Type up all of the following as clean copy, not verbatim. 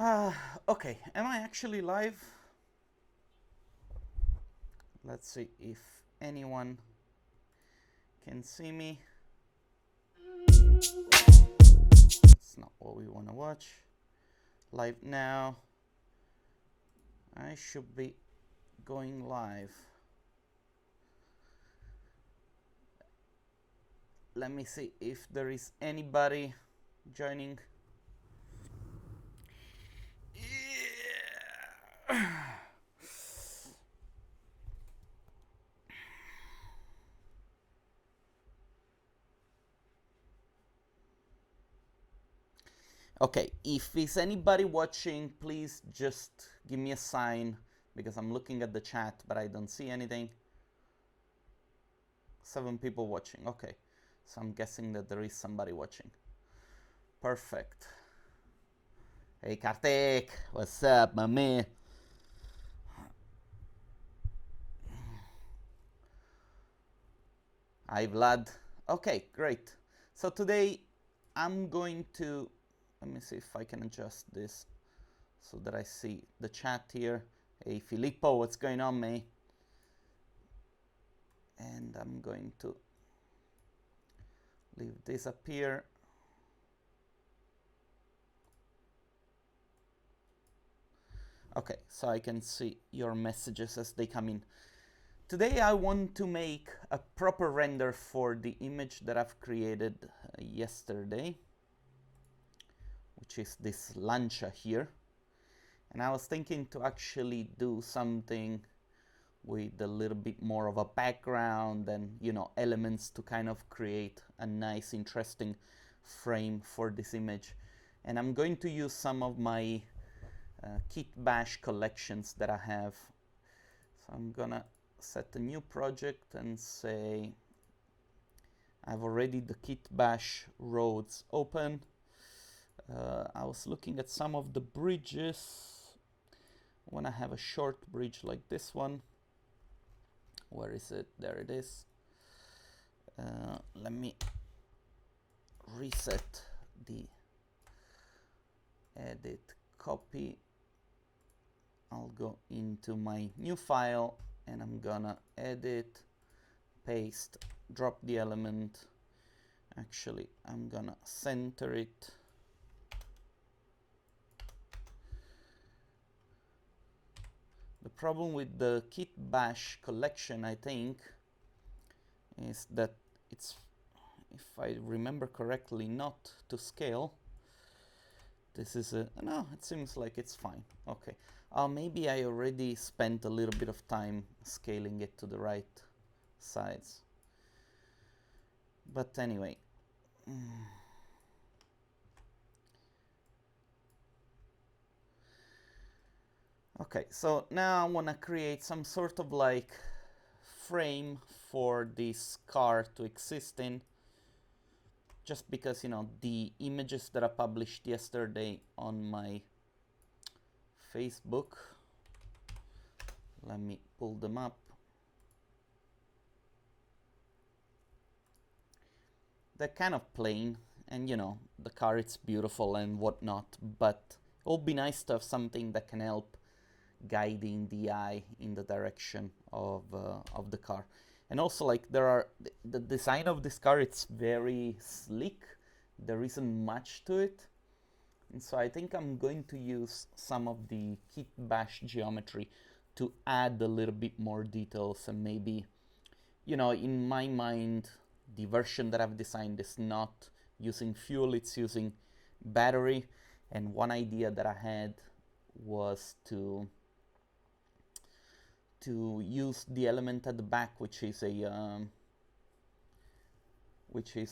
Okay, am I actually live? Let's see if anyone can see me. That's not what we want to watch. Live now. I should be going live. Let me see if there is anybody joining. Okay, if is anybody watching, please just give me a sign, because I'm looking at the chat but I don't see anything. 7 people watching. Okay, so I'm guessing that there is somebody watching. Perfect. Hey Kartik, what's up, my man? Hi Vlad. Okay, great. So today I'm going to, let me see if I can adjust this so that I see the chat here. Hey Filippo, what's going on, mate? And I'm going to leave this up here. Okay, so I can see your messages as they come in. Today I want to make a proper render for the image that I've created yesterday, which is this Lancia here. And I was thinking to actually do something with a little bit more of a background and, you know, elements to kind of create a nice, interesting frame for this image. And I'm going to use some of my 𝘊𝗶𝗵𝗲 collections that I have. So I'm gonna set a new project and say I've already the 𝘊𝗶𝗵𝗲 roads open. I was looking at some of the bridges. When I have a short bridge like this one, where is it? There it is. Let me reset the edit copy. I'll go into my new file and I'm gonna edit, paste, drop the element. Actually, I'm gonna center it. The problem with the 𝘊𝗶𝗵𝗲 collection, I think, is that it's, if I remember correctly, not to scale. This is a, no, it seems like it's fine. Okay. Maybe I already spent a little bit of time scaling it to the right size. But anyway. Okay, so now I want to create some sort of like frame for this car to exist in. Just because, you know, the images that I published yesterday on my Facebook, let me pull them up. They're kind of plain, and you know, the car, it's beautiful and whatnot, but it would be nice to have something that can help guiding the eye in the direction of the car. And also, like, the design of this car, it's very slick. There isn't much to it. And so I think I'm going to use some of the 𝘊𝗶𝗵𝗲 geometry to add a little bit more details, and maybe, you know, in my mind, the version that I've designed is not using fuel, it's using battery. And one idea that I had was to use the element at the back, which is a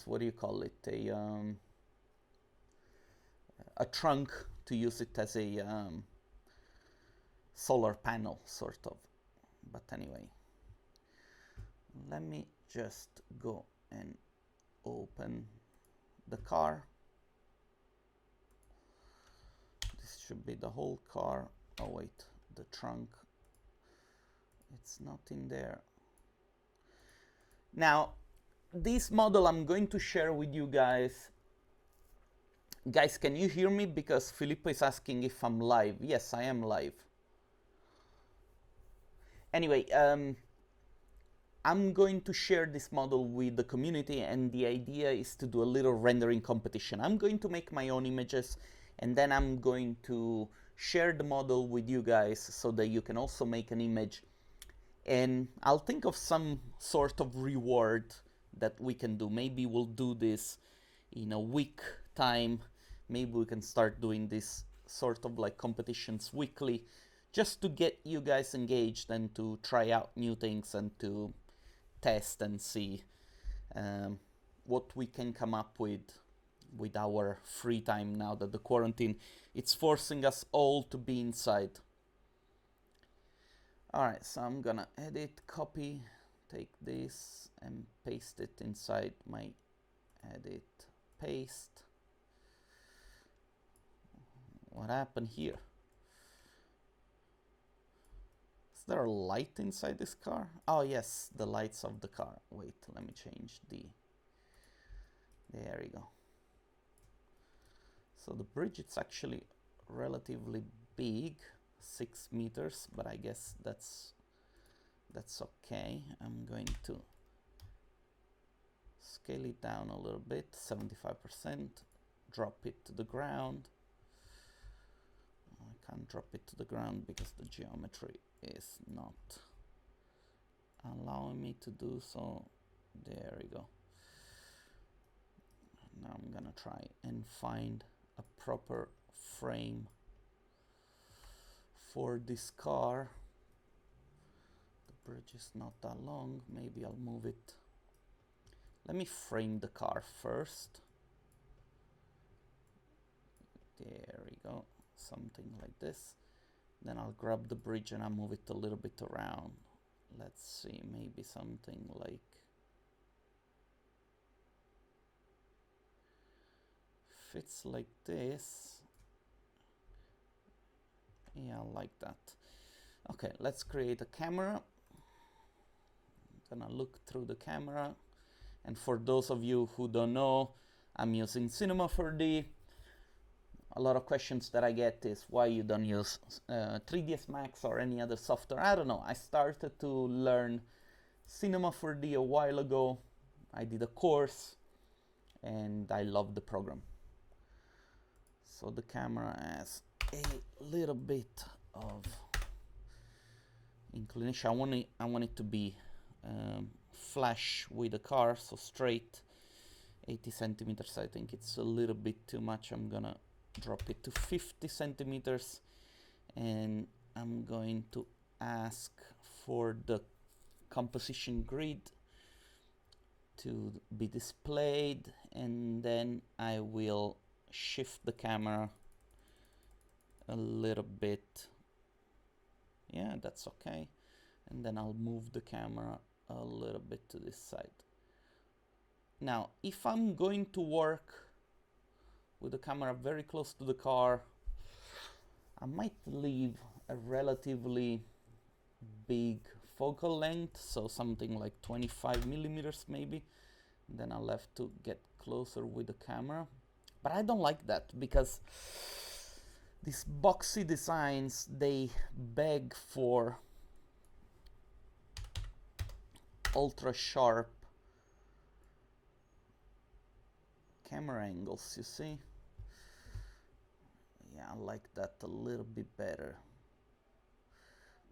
what do you call it, a trunk, to use it as a solar panel, sort of. But anyway, let me just go and open the car. This should be the whole car. Oh wait, the trunk, it's not in there. Now, this model I'm going to share with you guys Guys, can you hear me? Because Filippo is asking if I'm live. Yes, I am live. Anyway, I'm going to share this model with the community, and the idea is to do a little rendering competition. I'm going to make my own images, and then I'm going to share the model with you guys so that you can also make an image. And I'll think of some sort of reward that we can do. Maybe we'll do this in a week time. Maybe we can start doing this sort of like competitions weekly, just to get you guys engaged and to try out new things and to test and see what we can come up with our free time now that the quarantine, it's forcing us all to be inside. Alright, so I'm gonna edit, copy, take this and paste it inside my edit, paste. What happened here? Is there a light inside this car? Oh yes, the lights of the car. Wait, let me change the... There we go. So the bridge, it's actually relatively big, 6 meters, but I guess that's okay. I'm going to scale it down a little bit, 75%, drop it to the ground. I can't drop it to the ground because the geometry is not allowing me to do so. There we go. Now I'm gonna try and find a proper frame for this car. The bridge is not that long. Maybe I'll move it. Let me frame the car first. There we go. Something like this. Then I'll grab the bridge and I'll move it a little bit around. Let's see, maybe something like fits like this. Yeah, I like that. Okay, let's create a camera. I'm gonna look through the camera. And for those of you who don't know, I'm using Cinema 4D. A lot of questions that I get is why you don't use 3ds Max or any other software. I don't know. I started to learn Cinema 4D a while ago. I did a course and I love the program. So the camera has a little bit of inclination. I want it to be flush with the car, so straight. 80 centimeters, I think it's a little bit too much. I'm gonna drop it to 50 centimeters and I'm going to ask for the composition grid to be displayed, and then I will shift the camera a little bit. Yeah, that's okay. And then I'll move the camera a little bit to this side. Now, if I'm going to work with the camera very close to the car, I might leave a relatively big focal length, so something like 25 millimeters maybe. Then I'll have to get closer with the camera. But I don't like that because these boxy designs, they beg for ultra sharp camera angles, you see? Yeah, I like that a little bit better.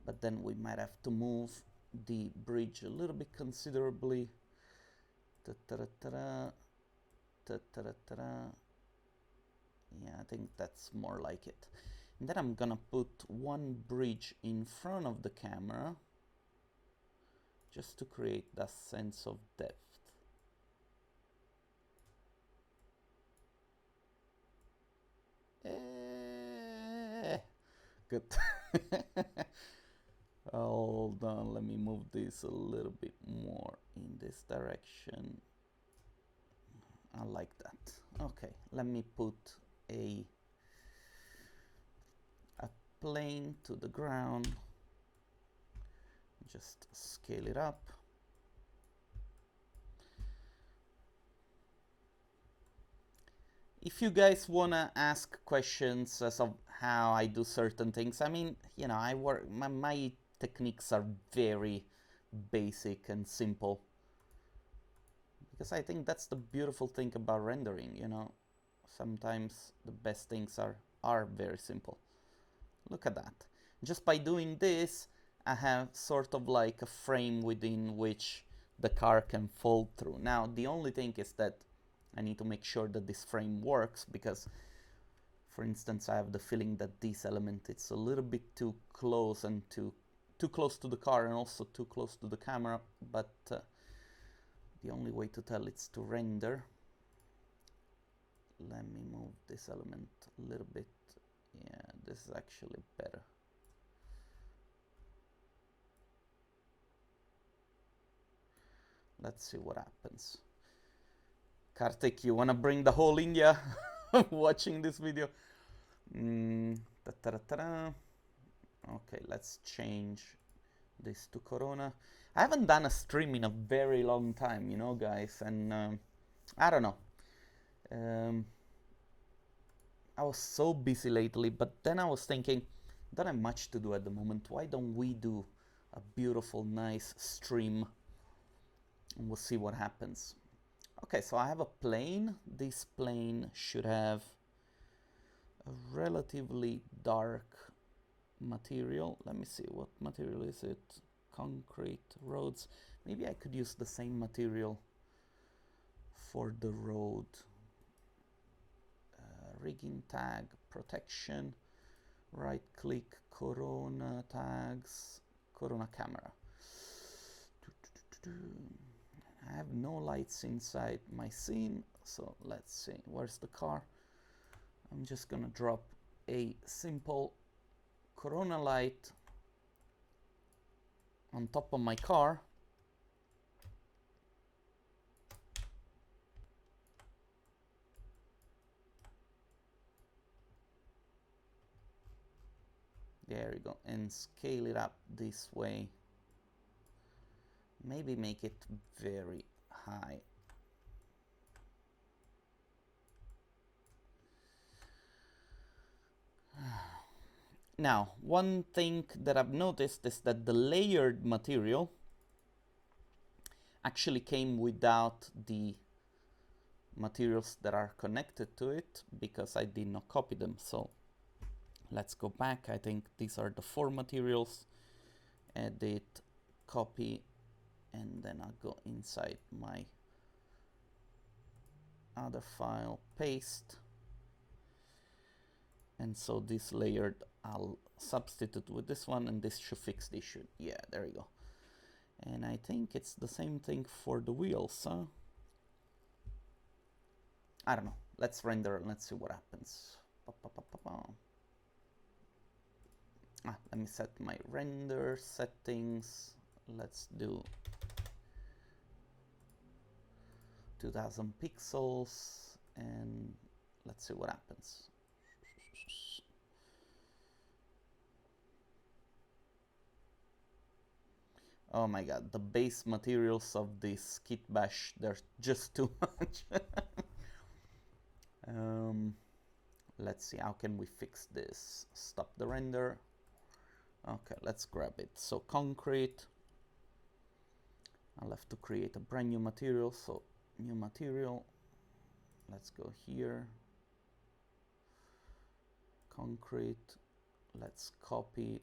But then we might have to move the bridge a little bit considerably. Ta-ta-ra-ta-ra, ta-ta-ra-ta-ra. Yeah, I think that's more like it. And then I'm gonna put one bridge in front of the camera just to create that sense of depth. Good. Hold on, let me move this a little bit more in this direction. I like that. Okay, let me put a plane to the ground. Just scale it up. if you guys wanna ask questions as of how I do certain things, I mean, you know, my techniques are very basic and simple. Because I think that's the beautiful thing about rendering, you know. Sometimes the best things are very simple. Look at that. Just by doing this, I have sort of like a frame within which the car can fold through. Now, the only thing is that I need to make sure that this frame works, because, for instance, I have the feeling that this element is a little bit too close and too close to the car and also too close to the camera, but the only way to tell is to render. Let me move this element a little bit. Yeah, this is actually better. Let's see what happens. Kartik, you wanna bring the whole India watching this video? Okay, let's change this to Corona. I haven't done a stream in a very long time, you know, guys, and I don't know. I was so busy lately, but then I was thinking, don't have much to do at the moment. Why don't we do a beautiful, nice stream? And we'll see what happens. Okay, so I have a plane. This plane should have a relatively dark material. Let me see, what material is it? Concrete roads. Maybe I could use the same material for the road. Rigging tag, protection, right click, Corona tags, Corona camera. I have no lights inside my scene, so let's see, where's the car? I'm just gonna drop a simple Corona light on top of my car. There we go, and scale it up this way. Maybe make it very high. Now, one thing that I've noticed is that the layered material actually came without the materials that are connected to it, because I did not copy them. So let's go back. I think these are the 4 materials. Edit, copy, and then I'll go inside my other file, paste. And so this layered, I'll substitute with this one, and this should fix the issue. Yeah, there we go. And I think it's the same thing for the wheels, huh? I don't know. Let's render and let's see what happens. Let me set my render settings. Let's do 2000 pixels, and let's see what happens. Oh my god, the base materials of this 𝘊𝗶𝗵𝗲, they're just too much. Let's see, how can we fix this? Stop the render. Okay, let's grab it. So concrete. I'll have to create a brand new material. So new material. Let's go here. Concrete. Let's copy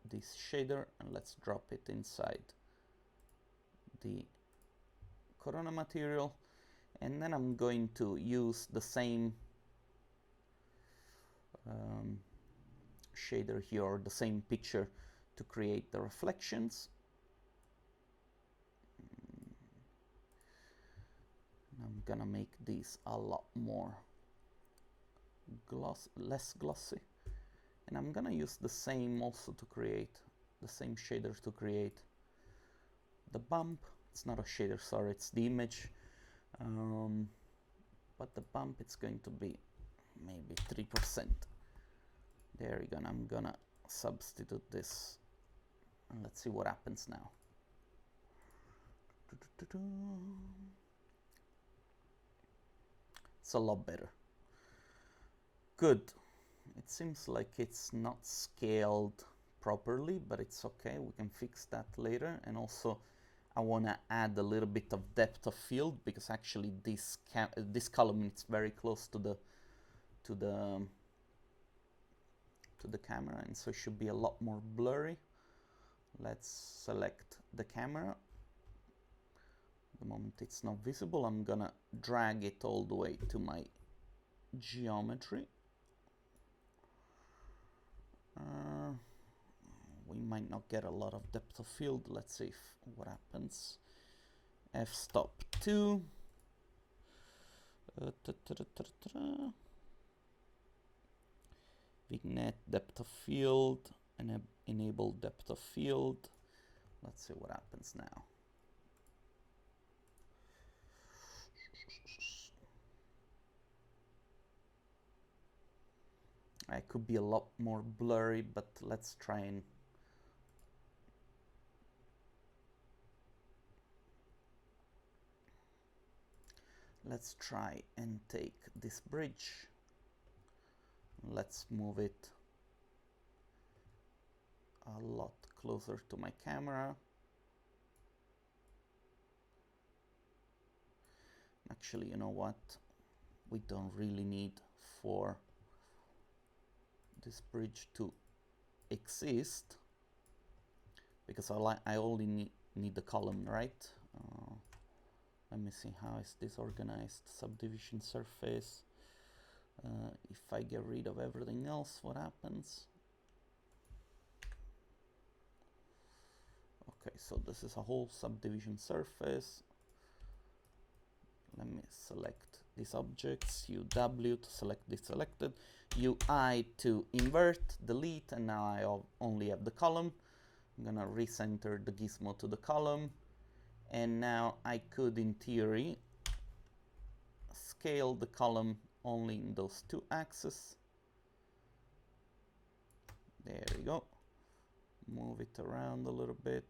this shader and let's drop it inside the Corona material. And then I'm going to use the same shader here, or the same picture, to create the reflections. I'm gonna make these a lot more less glossy. And I'm gonna use the same also to create the same shaders to create the bump. It's not a shader, sorry, it's the image. But the bump, it's going to be maybe 3%. There we go. And I'm gonna substitute this, and let's see what happens now. It's a lot better. Good. It seems like it's not scaled properly, but it's okay. We can fix that later. And also, I want to add a little bit of depth of field, because actually this column is very close to the camera, and so it should be a lot more blurry. Let's select the camera. The moment it's not visible, I'm gonna drag it all the way to my geometry. We might not get a lot of depth of field. Let's see what happens. F-stop 2. Vignette depth of field, and enable depth of field. Let's see what happens now. I could be a lot more blurry, but let's try and take this bridge. Let's move it a lot closer to my camera. Actually, you know what? We don't really need for this bridge to exist, because I only need the column, right? Let me see, how is this organized? Subdivision surface. If I get rid of everything else, what happens? Okay, so this is a whole subdivision surface. Let me select these objects, UW to select this selected, UI to invert, delete, and now I only have the column. I'm gonna recenter the gizmo to the column, and now I could, in theory, scale the column only in those two axes. There we go. Move it around a little bit.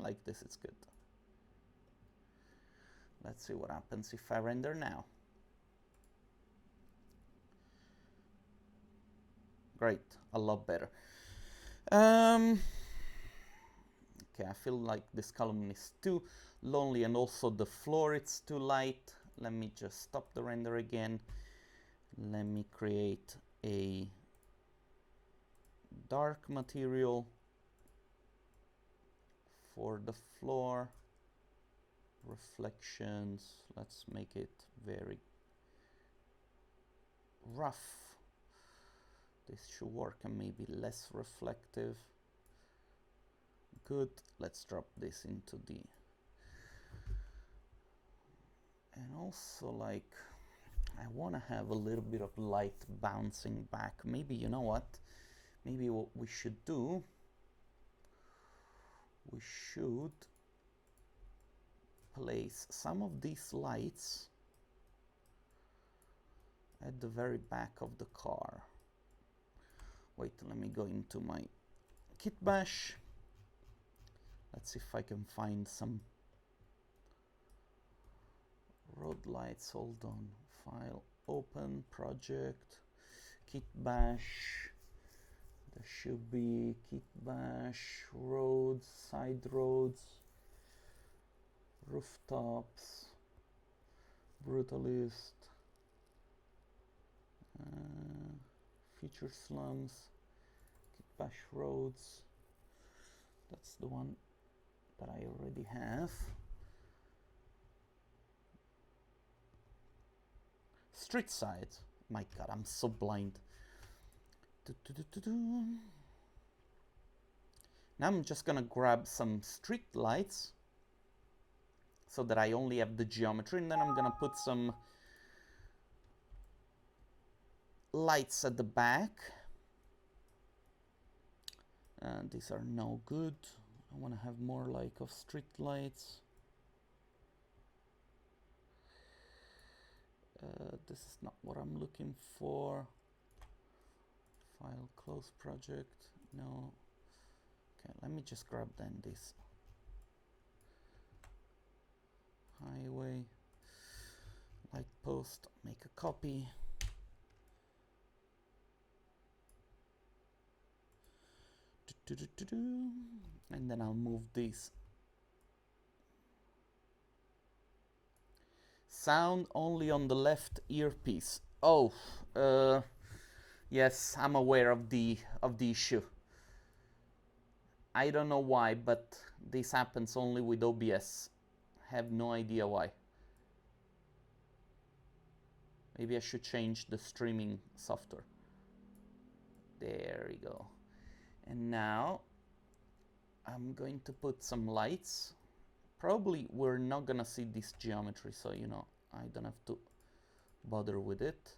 Like this, it's good. Let's see what happens if I render now. Great, a lot better. Okay, I feel like this column is too lonely, and also the floor, it's too light. Let me just stop the render again. Let me create a dark material for the floor. Reflections, let's make it very rough. This should work, and maybe less reflective. Good, let's drop this into the... And also, like, I want to have a little bit of light bouncing back. Maybe, you know what? Maybe what we should do, we should place some of these lights at the very back of the car. Wait, let me go into my 𝘊𝗶𝗵𝗶. Let's see if I can find some road lights. Hold on. File, open, project, 𝘊𝗶𝗵𝗶. There should be 𝘊𝗶𝗵𝗶, roads, side roads, rooftops, brutalist, future slums, 𝘊𝗶𝗵𝗶 roads. That's the one that I already have. Street side. My God, I'm so blind. Now I'm just gonna grab some street lights so that I only have the geometry, and then I'm gonna put some lights at the back. These are no good. I want to have more like of street lights. This is not what I'm looking for. File, close project. No. Okay, let me just grab then this highway. light post, make a copy. And then I'll move this. Sound only on the left earpiece. Oh, yes, I'm aware of the issue. I don't know why, but this happens only with OBS. Have no idea why. Maybe I should change the streaming software. There we go. And now I'm going to put some lights. Probably we're not gonna see this geometry, so you know, I don't have to bother with it.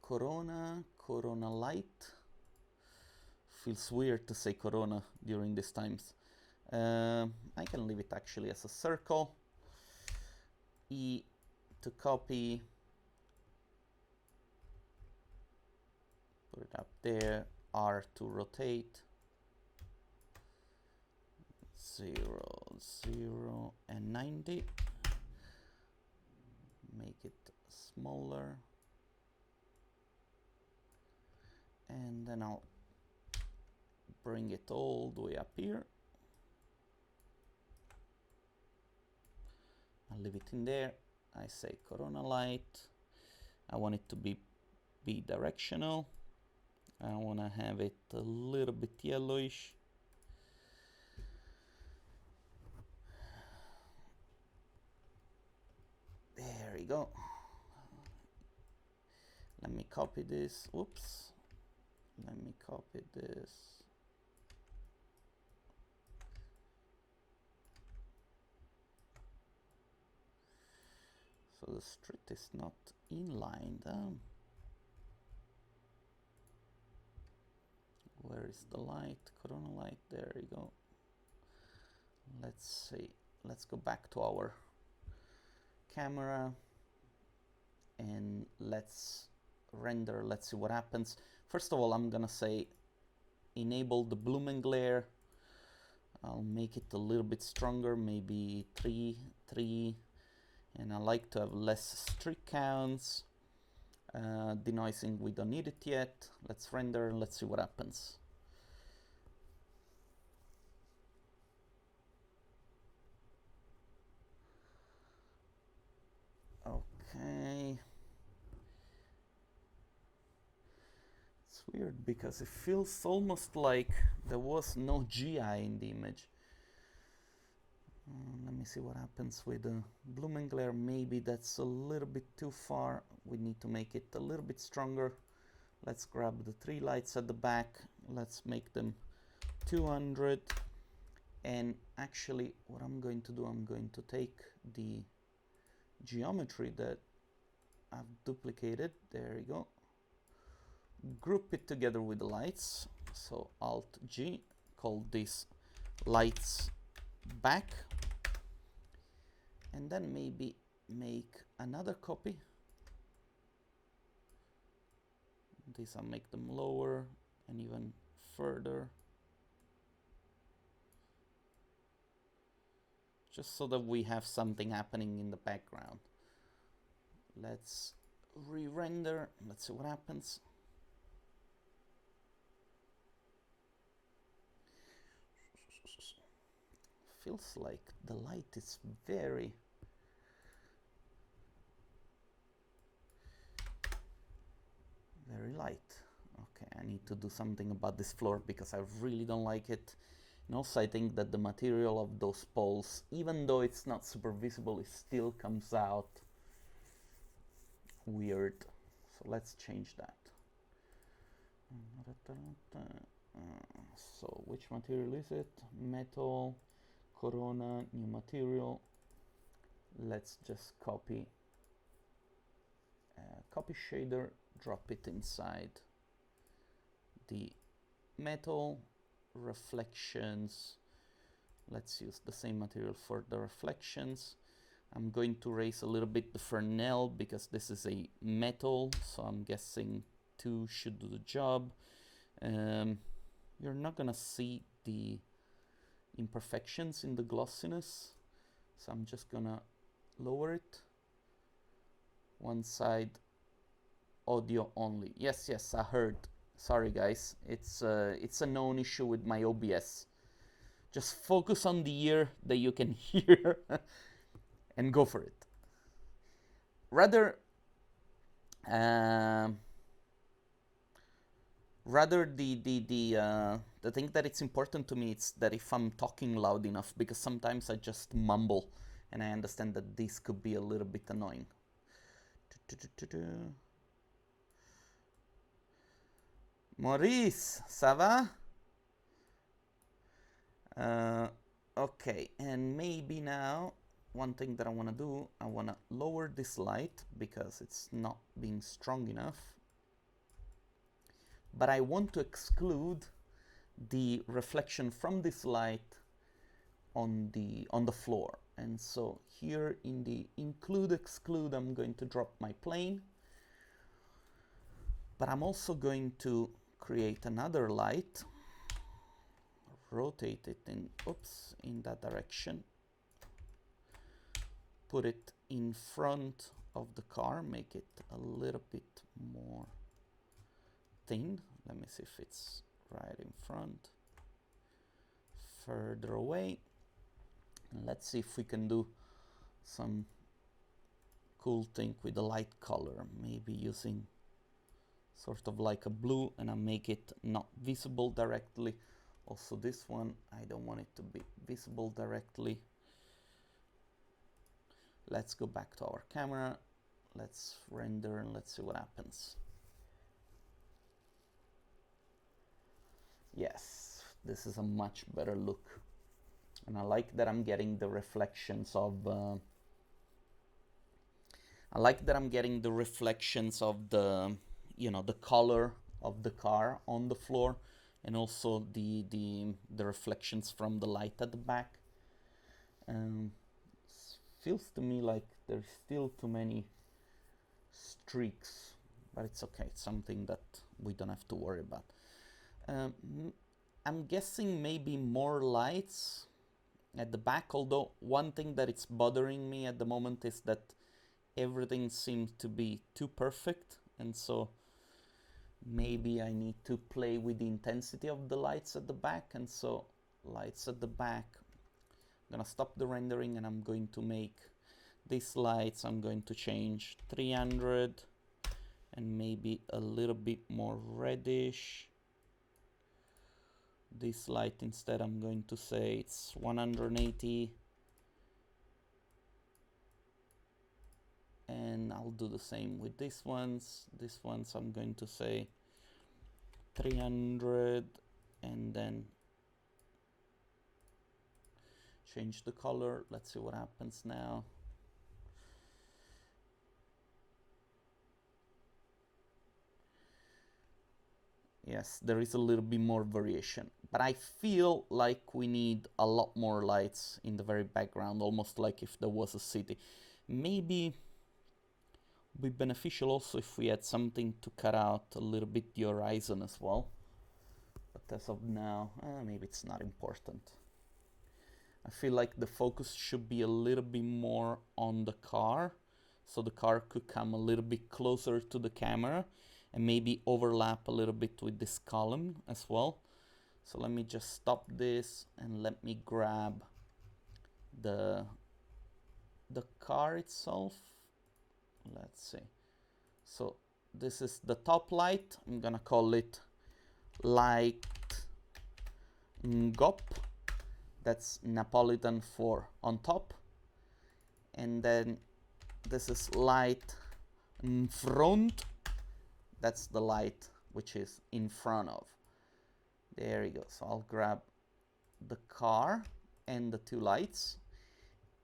Corona light. Feels weird to say Corona during these times. I can leave it actually as a circle. E to copy. Put it up there. R to rotate. 0, 0, and 90. Make it smaller. And then I'll bring it all the way up here. I'll leave it in there. I say Corona light. I want it to be bidirectional. I want to have it a little bit yellowish. There we go. Let me copy this. Oops. Let me copy this. So the street is not inlined. Where is the light? Corona light. There you go. Let's see. Let's go back to our camera and let's render. Let's see what happens. First of all, I'm gonna say enable the bloom and glare. I'll make it a little bit stronger, maybe 3, and I like to have less streak counts. Denoising, we don't need it yet. Let's render, let's see what happens. Okay. It's weird because it feels almost like there was no GI in the image. Let me see what happens with the bloom and glare. Maybe that's a little bit too far. We need to make it a little bit stronger. Let's grab the 3 lights at the back. Let's make them 200. And actually, what I'm going to do, I'm going to take the geometry that I've duplicated. There you go. Group it together with the lights. So Alt G, call this lights back. And then maybe make another copy. These I'll make them lower and even further. Just so that we have something happening in the background. Let's re-render. Let's see what happens. Feels like the light is very light. Okay, I need to do something about this floor because I really don't like it. And also I think that the material of those poles, even though it's not super visible, it still comes out weird. So let's change that. So which material is it? Metal, Corona, new material. Let's just copy shader, drop it inside the metal. Reflections, let's use the same material for the reflections. I'm going to raise a little bit the Fresnel because this is a metal, so I'm guessing 2 should do the job. You're not gonna see the imperfections in the glossiness. So I'm just gonna lower it. One side audio only. Yes, I heard. Sorry guys, it's a known issue with my OBS. Just focus on the ear that you can hear and go for it. Rather the thing that it's important to me is that if I'm talking loud enough, because sometimes I just mumble, and I understand that this could be a little bit annoying. Maurice, ça va? Okay, and maybe now one thing that I want to do, I want to lower this light because it's not being strong enough. But I want to exclude the reflection from this light on the floor. And so here in the include exclude, I'm going to drop my plane. But I'm also going to create another light, rotate it in that direction, put it in front of the car, make it a little bit more thin. Let me see if it's right in front, further away. And let's see if we can do some cool thing with the light color, maybe using sort of like a blue, and I make it not visible directly. Also this one, I don't want it to be visible directly. Let's go back to our camera. Let's render and let's see what happens. Yes, this is a much better look. And I like that I'm getting the reflections of the you know, the color of the car on the floor, and also the reflections from the light at the back. Feels to me like there's still too many streaks, but it's okay. It's something that we don't have to worry about. I'm guessing maybe more lights at the back, although one thing that it's bothering me at the moment is that everything seems to be too perfect, and so maybe I need to play with the intensity of the lights at the back. And so lights at the back, I'm gonna stop the rendering and I'm going to make these lights, I'm going to change 300 and maybe a little bit more reddish. This light instead, I'm going to say it's 180, and I'll do the same with these ones. These ones I'm going to say 300, and then change the color. Let's see what happens now. Yes, there is a little bit more variation, but I feel like we need a lot more lights in the very background, almost like if there was a city. Maybe be beneficial also if we had something to cut out a little bit the horizon as well. But as of now, maybe it's not important. I feel like the focus should be a little bit more on the car, so the car could come a little bit closer to the camera and maybe overlap a little bit with this column as well. So let me just stop this and let me grab the car itself. Let's see. So this is the top light. I'm gonna call it light 𝘀𝗶𝗹𝗹. That's Napolitan for on top. And then this is light front. That's the light which is in front of. There you go. So I'll grab the car and the two lights,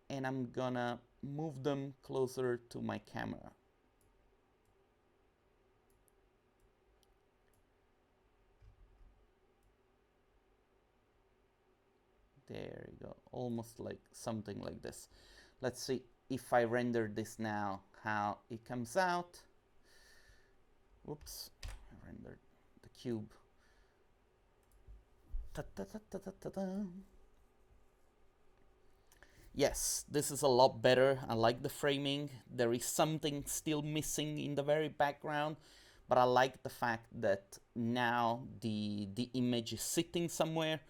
and I'm gonna move them closer to my camera. There you go. Almost like something like this. Let's see if I render this now, how it comes out. Oops, I rendered the cube. Yes, this is a lot better. I like the framing. There is something still missing in the very background, but I like the fact that now the image is sitting somewhere.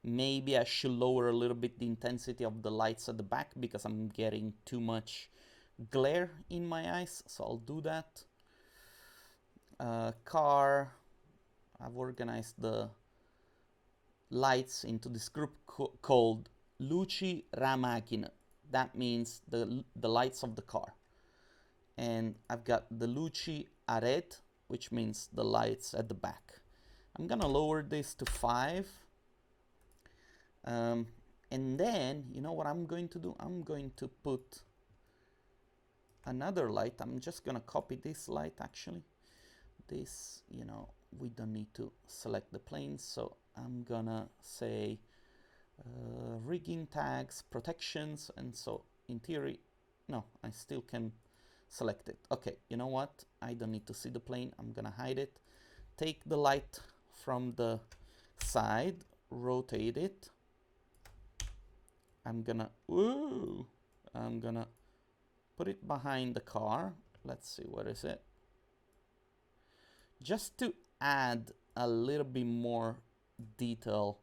Maybe I should lower a little bit the intensity of the lights at the back because I'm getting too much glare in my eyes, so I'll do that. Car, I've organized the lights into this group called 𝘀𝗶𝗹𝗹𝗲. That means the lights of the car. And I've got the 𝘀𝗶𝗹𝗵𝗃, which means the lights at the back. I'm gonna lower this to 5. And then, you know what I'm going to do? I'm going to put another light. I'm just gonna copy this light actually. This, you know, we don't need to select the plane, so I'm gonna say rigging tags, protections, and so in theory, no, I still can select it. Okay, you know what? I don't need to see the plane. I'm gonna hide it. Take the light from the side, rotate it. I'm gonna put it behind the car. Let's see, where is it? Just to add a little bit more detail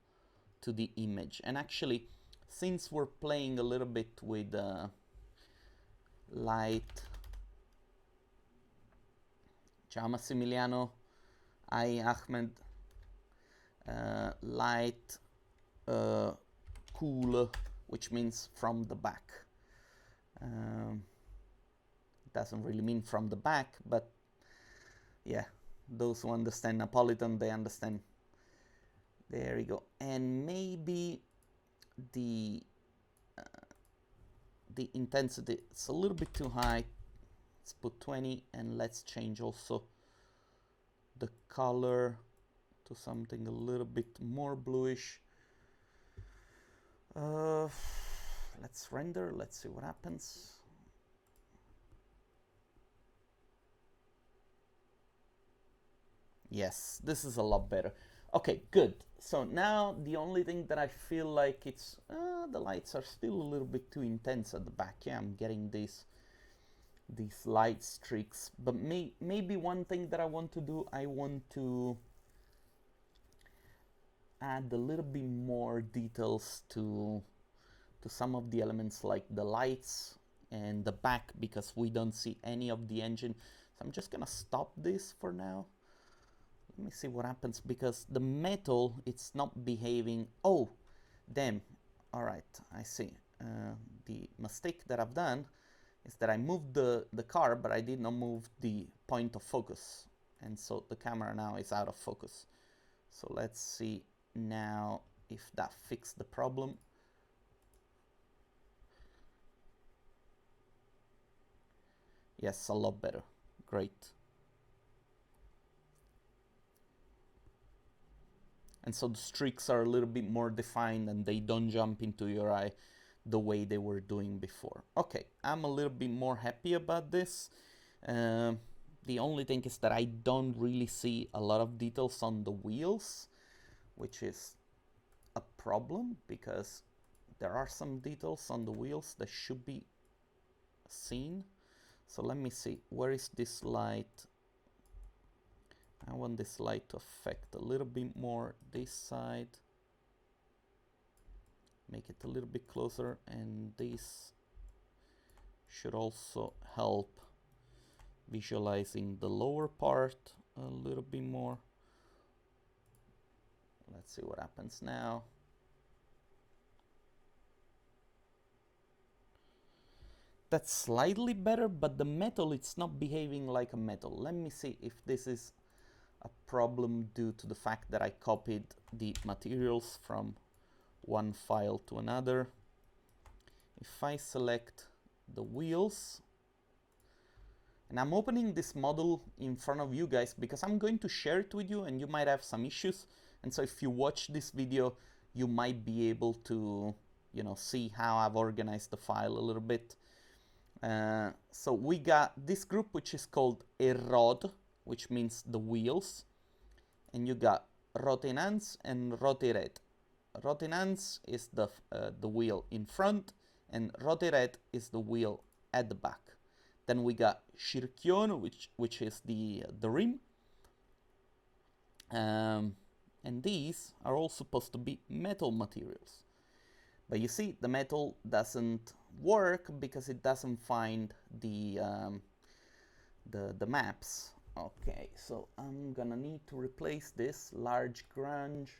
to the image. And actually, since we're playing a little bit with light, ciao Massimiliano, hi Ahmed, light cool, which means from the back. It doesn't really mean from the back, but yeah, those who understand Napolitan, they understand. There we go. And maybe the intensity is a little bit too high. Let's put 20, and let's change also the color to something a little bit more bluish. Let's render, let's see what happens. Yes, this is a lot better. Okay, good. So now the only thing that I feel like it's the lights are still a little bit too intense at the back. Yeah, I'm getting these light streaks. But maybe one thing that I want to do, I want to add a little bit more details to some of the elements, like the lights and the back, because we don't see any of the engine. So I'm just gonna stop this for now. Let me see what happens, because the metal, it's not behaving. Oh, damn. All right, I see. The mistake that I've done is that I moved the car, but I did not move the point of focus. And so the camera now is out of focus. So let's see now if that fixed the problem. Yes, a lot better. Great. And so the streaks are a little bit more defined and they don't jump into your eye the way they were doing before. Okay, I'm a little bit more happy about this. The only thing is that I don't really see a lot of details on the wheels, which is a problem because there are some details on the wheels that should be seen. So let me see, where is this light? I want this light to affect a little bit more this side. Make it a little bit closer, and this should also help visualizing the lower part a little bit more. Let's see what happens now. That's slightly better, but the metal, it's not behaving like a metal. Let me see if this is a problem due to the fact that I copied the materials from one file to another. If I select the wheels, and I'm opening this model in front of you guys because I'm going to share it with you and you might have some issues. And so if you watch this video, you might be able to, you know, see how I've organized the file a little bit. So we got this group, which is called 𝘁𝗏, which means the wheels. And you got rotinans and rotiret. Rotinans is the wheel in front, and 𝘀𝗵𝗃 is the wheel at the back. Then we got 𝘊𝗃𝗀, which is the rim. And these are all supposed to be metal materials. But you see, the metal doesn't work because it doesn't find the maps. Okay, so I'm gonna need to replace this large grunge.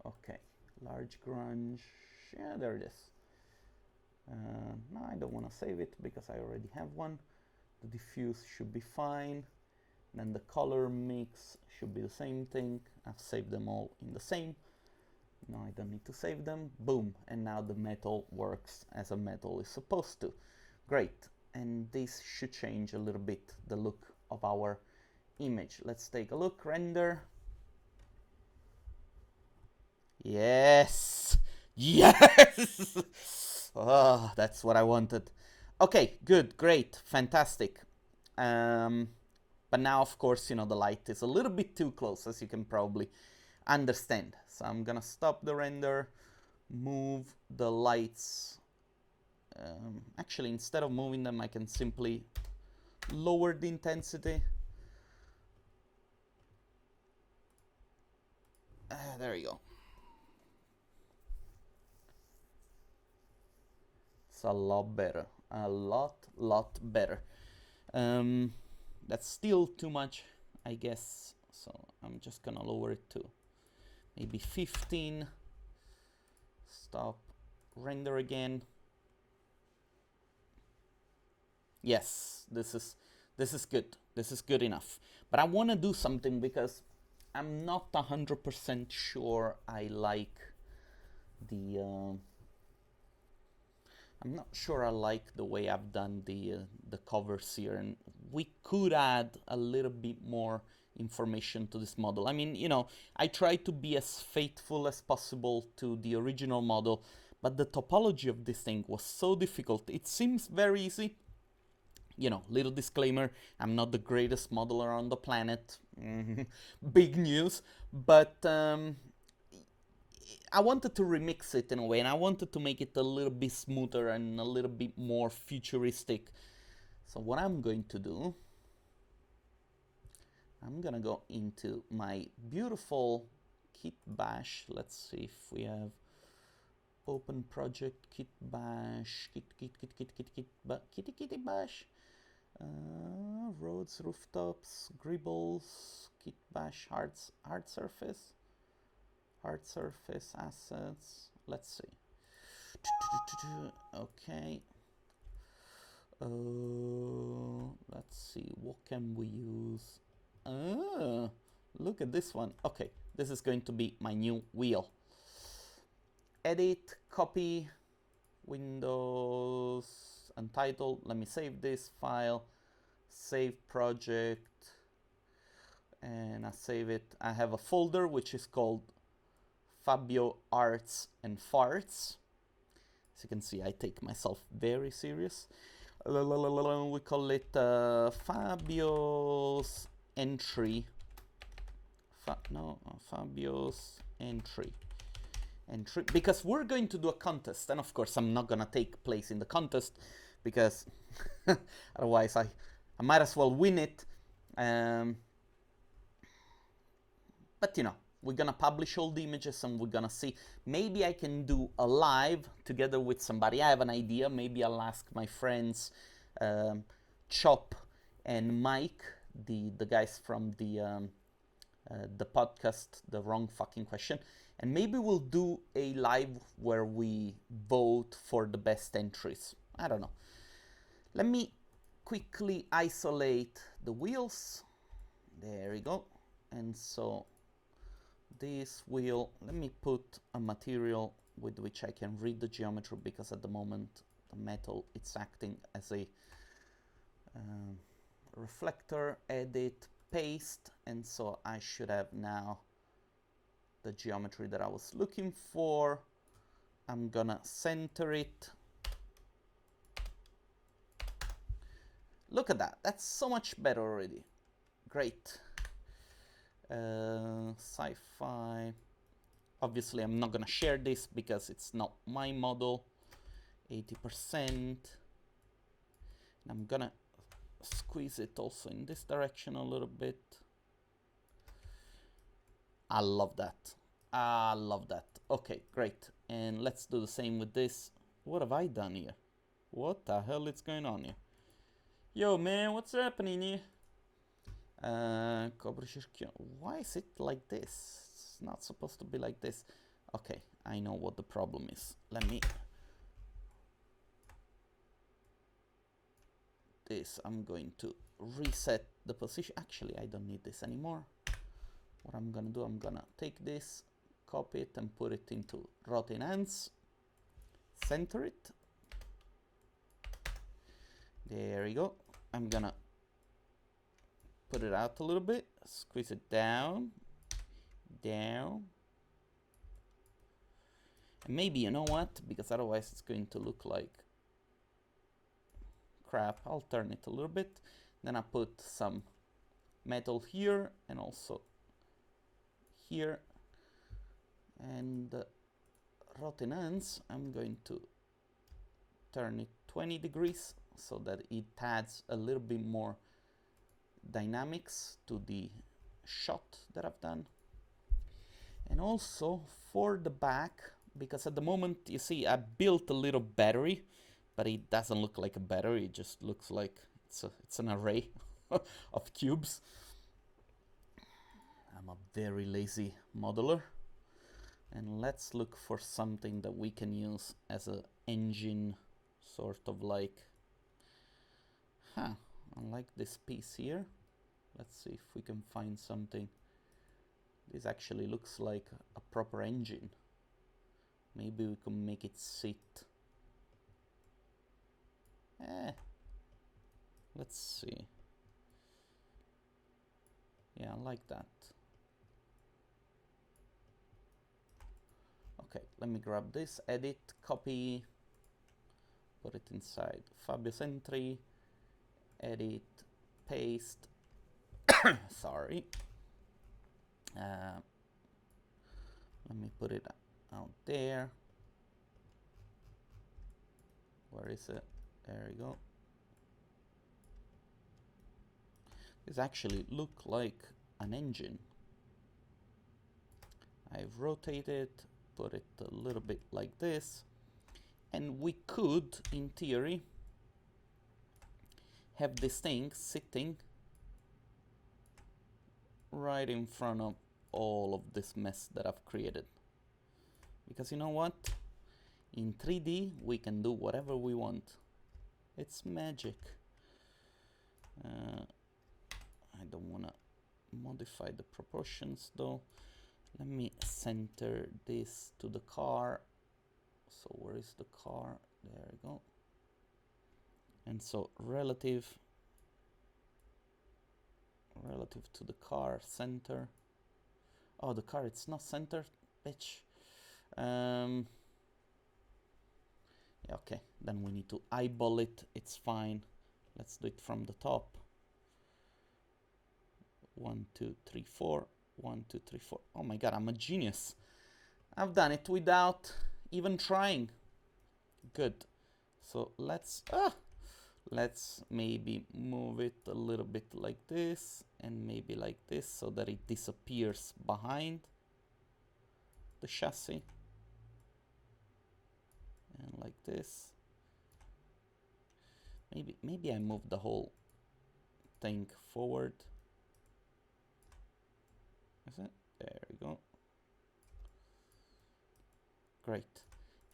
Okay, large grunge. Yeah, there it is. No, I don't want to save it because I already have one. The diffuse should be fine. Then the color mix should be the same thing. I've saved them all in the same. No, I don't need to save them. Boom. And now the metal works as a metal is supposed to. Great. And this should change a little bit the look of our image. Let's take a look. Render. Yes. Yes. Oh, that's what I wanted. Okay, good, great, fantastic. But now, of course, you know, the light is a little bit too close, as you can probably understand. So I'm gonna stop the render, move the lights. Actually, instead of moving them, I can simply lower the intensity. There you go. It's a lot better, a lot better. That's still too much, I guess, so I'm just gonna lower it to maybe 15. Stop, render again. Yes, this is good. This is good enough. But I want to do something because I'm not 100% sure I like the I'm not sure I like the way I've done the covers here, and we could add a little bit more information to this model. I mean, you know, I try to be as faithful as possible to the original model, but the topology of this thing was so difficult. It seems very easy. You know, little disclaimer, I'm not the greatest modeler on the planet. Big news. But I wanted to remix it in a way, and I wanted to make it a little bit smoother and a little bit more futuristic. So what I'm going to do, I'm gonna go into my beautiful 𝘊𝗶𝗃𝗃. Let's see if we have open project 𝘊𝗶𝗃𝗃, roads, rooftops, 𝘀𝗶𝗹𝗹𝗃, 𝘊𝗶𝗃, hard surface assets. Let's see. Okay. Let's see, what can we use? Look at this one. Okay, this is going to be my new wheel. Edit, copy, Windows, untitled. Let me save this file, save project, and I save it. I have a folder which is called Fabio Arts and Farts. As you can see, I take myself very serious. We call it Fabio's entry. Fabio's entry. Because we're going to do a contest, and of course I'm not gonna take place in the contest because otherwise I might as well win it. But you know, we're gonna publish all the images and we're gonna see. Maybe I can do a live together with somebody. I have an idea. Maybe I'll ask my friends 𝘊𝗶𝗹𝗹𝗃 and Mike, the guys from the podcast, The Wrong Fucking Question, and maybe we'll do a live where we vote for the best entries. I don't know. Let me quickly isolate the wheels. There we go. And so this wheel, let me put a material with which I can read the geometry, because at the moment the metal, it's acting as a reflector. Edit, paste, and so I should have now the geometry that I was looking for. I'm gonna center it. Look at that, that's so much better already. Great. Sci-fi. Obviously I'm not gonna share this because it's not my model. 80%. I'm gonna squeeze it also in this direction a little bit. I love that. I love that. Okay, great. And let's do the same with this. What have I done here? What the hell is going on here? Yo, man, what's happening here? Why is it like this? It's not supposed to be like this. Okay, I know what the problem is. Let me... I'm going to reset the position. Actually, I don't need this anymore. What I'm gonna do, I'm gonna take this, copy it, and put it into 𝘀𝗶𝗹𝗹𝗃. Center it. There we go. I'm gonna put it out a little bit, squeeze it down, down. And maybe, you know what, because otherwise it's going to look like crap, I'll turn it a little bit. Then I put some metal here and also here. And 𝘀𝗀𝗹𝗃, I'm going to turn it 20 degrees so that it adds a little bit more dynamics to the shot that I've done. And also for the back, because at the moment, you see, I built a little battery, but it doesn't look like a battery. It just looks like it's an array of cubes. I'm a very lazy modeler. And let's look for something that we can use as an engine, sort of like, I like this piece here. Let's see if we can find something. This actually looks like a proper engine. Maybe we can make it sit. Let's see. Yeah, I like that. Okay, let me grab this, edit, copy, put it inside Fabio Sentry, edit, paste. Sorry. Let me put it out there. Where is it? There we go. This actually look like an engine. I've rotated, put it a little bit like this, and we could, in theory, have this thing sitting right in front of all of this mess that I've created. Because you know what? In 3D, we can do whatever we want. It's magic. I don't want to modify the proportions though. Let me center this to the car. So where is the car? There we go. And so relative to the car, center. Oh, the car, it's not centered, bitch. Yeah, okay, then we need to eyeball it. It's fine. Let's do it from the top. 1, 2, 3, 4. 1, 2, 3, 4. Oh my god, I'm a genius. I've done it without even trying. Good. So let's maybe move it a little bit like this, and maybe like this, so that it disappears behind the chassis. And like this. Maybe I move the whole thing forward. Is it? There we go. Great.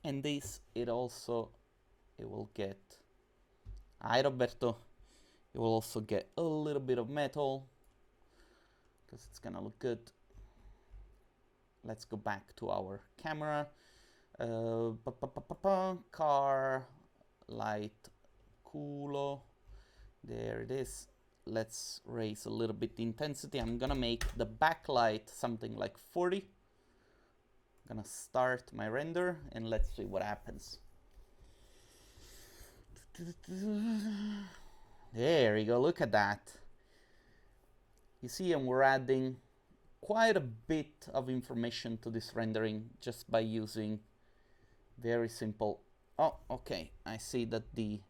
And this, it will get, hi Roberto, it will also get a little bit of metal, because it's gonna look good. Let's go back to our camera. Car, light, culo. There it is. Let's raise a little bit the intensity. I'm gonna make the backlight something like 40. I'm gonna start my render and let's see what happens. There we go, look at that. You see, and we're adding quite a bit of information to this rendering just by using very simple Oh, okay, I see that the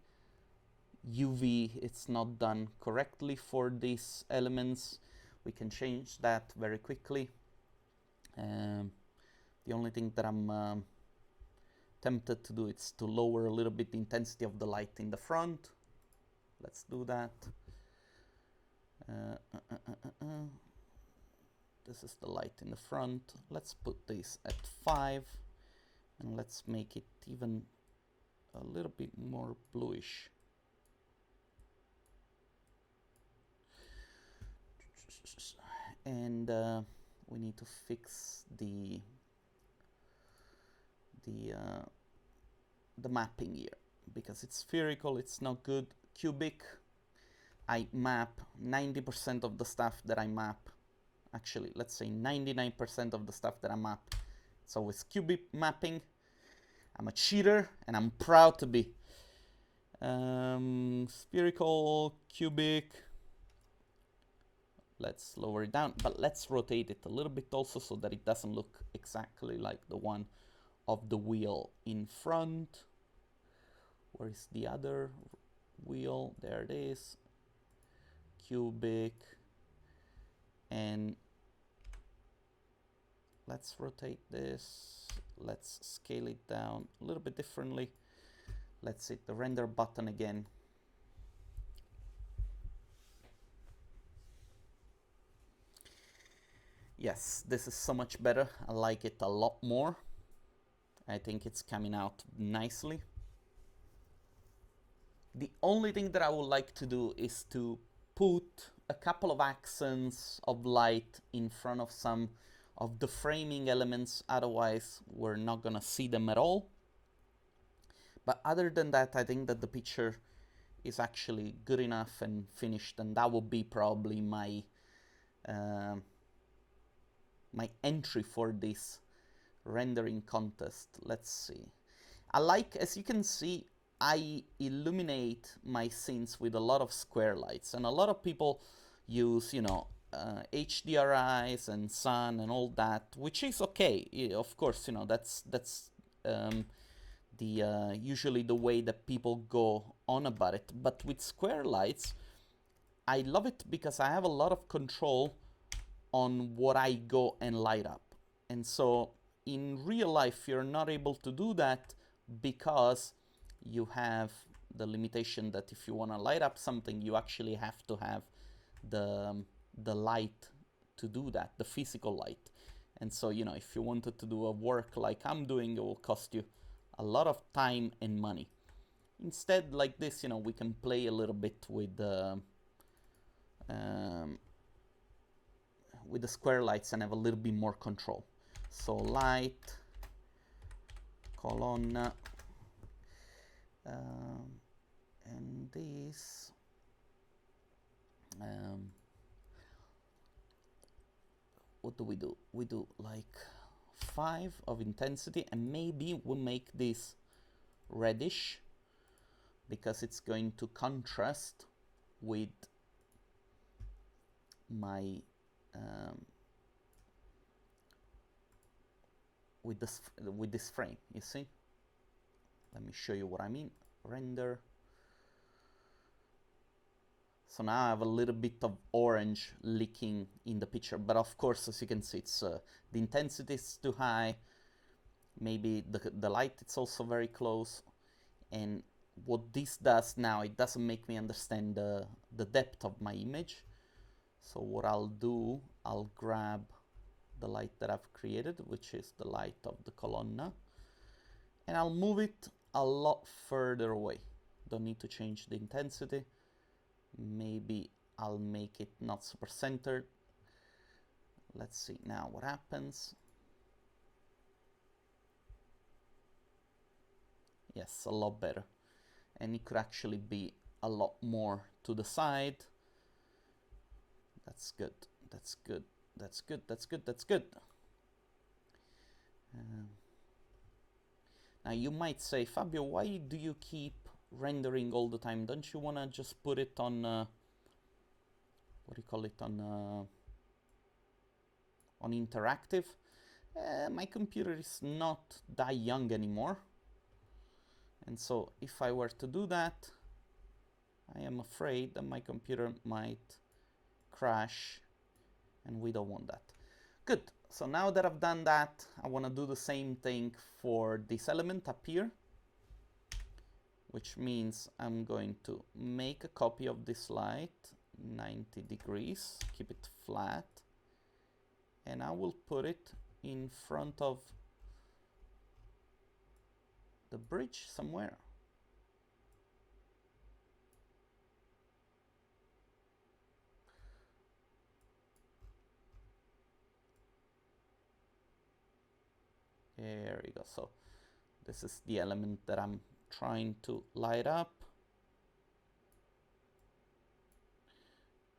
UV it's not done correctly for these elements. We can change that very quickly. The only thing that I'm tempted to do is to lower a little bit the intensity of the light in the front. Let's do that. This is the light in the front. Let's put this at 5 and let's make it even a little bit more bluish. And we need to fix the mapping here because it's spherical, it's not good. Cubic, I map 90% of the stuff that I map. Actually, let's say 99% of the stuff that I map. It's always cubic mapping. I'm a cheater and I'm proud to be. Spherical, cubic. Let's lower it down, but let's rotate it a little bit also so that it doesn't look exactly like the one of the wheel in front. Where is the other wheel? There it is. Cubic. And let's rotate this. Let's scale it down a little bit differently. Let's hit the render button again. Yes, this is so much better. I like it a lot more. I think it's coming out nicely. The only thing that I would like to do is to put a couple of accents of light in front of some of the framing elements, otherwise we're not gonna see them at all. But other than that, I think that the picture is actually good enough and finished, and that would be probably my my entry for this rendering contest. Let's see. I like, as you can see, I illuminate my scenes with a lot of square lights, and a lot of people use, you know, HDRIs and sun and all that, which is okay. Of course, you know, that's usually the way that people go on about it. But with square lights, I love it because I have a lot of control on what I go and light up. And so in real life, you're not able to do that because you have the limitation that if you want to light up something, you actually have to have the light to do that, the physical light. And so, you know, if you wanted to do a work like I'm doing, it will cost you a lot of time and money. Instead, like this, you know, we can play a little bit with the square lights and have a little bit more control. So light, colonna, and this. What do? We do like 5 of intensity, and maybe we'll make this reddish because it's going to contrast with my with this frame. You see? Let me show you what I mean. Render. So now I have a little bit of orange leaking in the picture, but of course, as you can see, it's the intensity is too high. Maybe the light it's also very close, and what this does now, it doesn't make me understand the depth of my image. So what I'll do, I'll grab the light that I've created, which is the light of the colonna, and I'll move it a lot further away. Don't need to change the intensity. Maybe I'll make it not super centered. Let's see now what happens. Yes, a lot better. And it could actually be a lot more to the side. That's good. That's good. That's good. That's good. That's good. Now you might say, Fabio, why do you keep rendering all the time? Don't you want to just put it on what do you call it, on interactive? My computer is not that young anymore, And so if I were to do that, I am afraid that my computer might crash, and we don't want that. Good. So now that I've done that, I want to do the same thing for this element up here, which means I'm going to make a copy of this light, 90 degrees, keep it flat, and I will put it in front of the bridge somewhere. There we go. So this is the element that I'm trying to light up.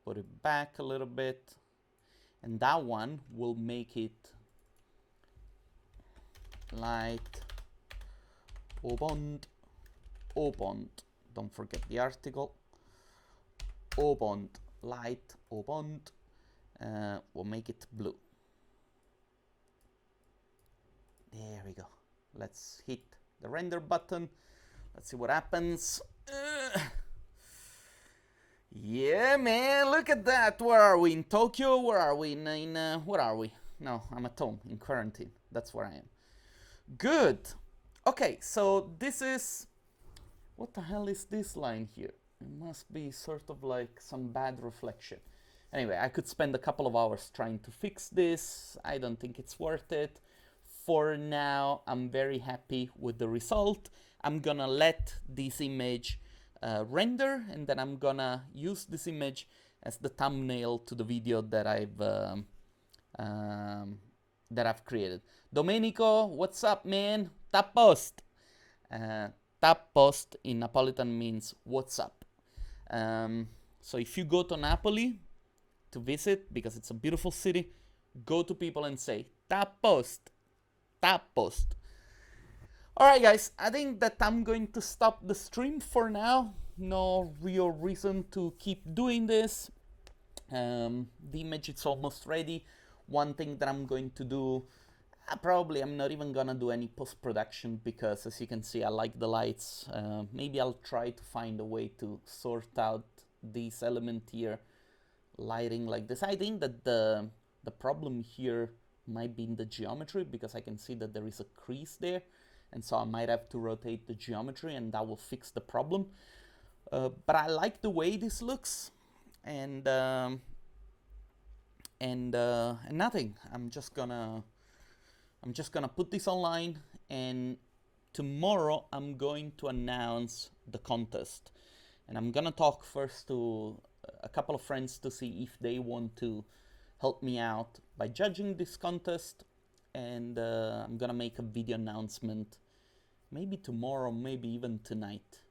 Put it back a little bit, and that one will make it light 𝘊𝗀𝗏, 𝘊𝗏. Don't forget the article. 𝘊𝗏, light 𝘊𝗏. We'll make it blue. There we go. Let's hit the render button. Let's see what happens. Yeah, man, look at that. Where are we? In Tokyo? Where are we? Where are we? No, I'm at home, in quarantine. That's where I am. Good. Okay, so this is... What the hell is this line here? It must be sort of like some bad reflection. Anyway, I could spend a couple of hours trying to fix this. I don't think it's worth it. For now, I'm very happy with the result. I'm gonna let this image render, and then I'm gonna use this image as the thumbnail to the video that I've created. Domenico, what's up, man? Tap post. Tap post in Napolitan means what's up. So if you go to Napoli to visit, because it's a beautiful city, go to people and say tap post. Tap post. Alright guys, I think that I'm going to stop the stream for now. No real reason to keep doing this. The image is almost ready. One thing that I'm going to do, probably I'm not even gonna do any post-production, because as you can see I like the lights. Maybe I'll try to find a way to sort out this element here, lighting like this. I think that the problem here might be in the geometry, because I can see that there is a crease there, and so I might have to rotate the geometry, and that will fix the problem. But I like the way this looks, and nothing. I'm just gonna put this online, and tomorrow I'm going to announce the contest, and I'm gonna talk first to a couple of friends to see if they want to help me out by judging this contest, and I'm gonna make a video announcement maybe tomorrow, maybe even tonight.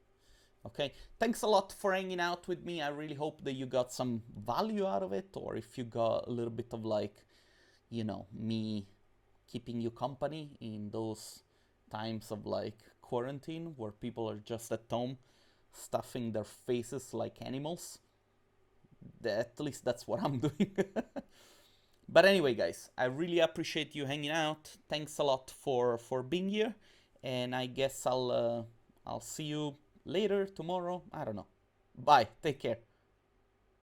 Okay, thanks a lot for hanging out with me. I really hope that you got some value out of it, or if you got a little bit of, like, you know, me keeping you company in those times of like quarantine where people are just at home stuffing their faces like animals. At least that's what I'm doing. But anyway guys, I really appreciate you hanging out. Thanks a lot for being here, and I guess I'll see you later, tomorrow, I don't know. Bye, take care.